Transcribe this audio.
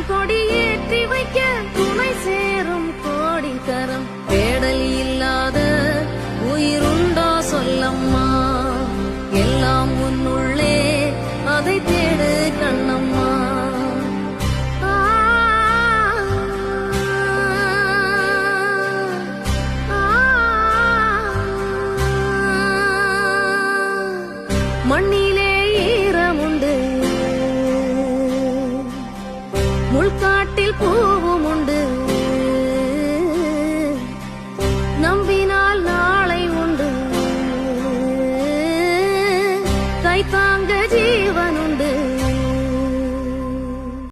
கொடி ஏற்றி வைக்க துணை சேரும் கோடி கரம். தேடல் இல்லாத உயிருண்டோ சொல்லம்மா, எல்லாம் உன்னுள்ளே அதை தேடு கண்ணம்மா. மண்ணிலே ஈரமுண்டு, முள்காட்டு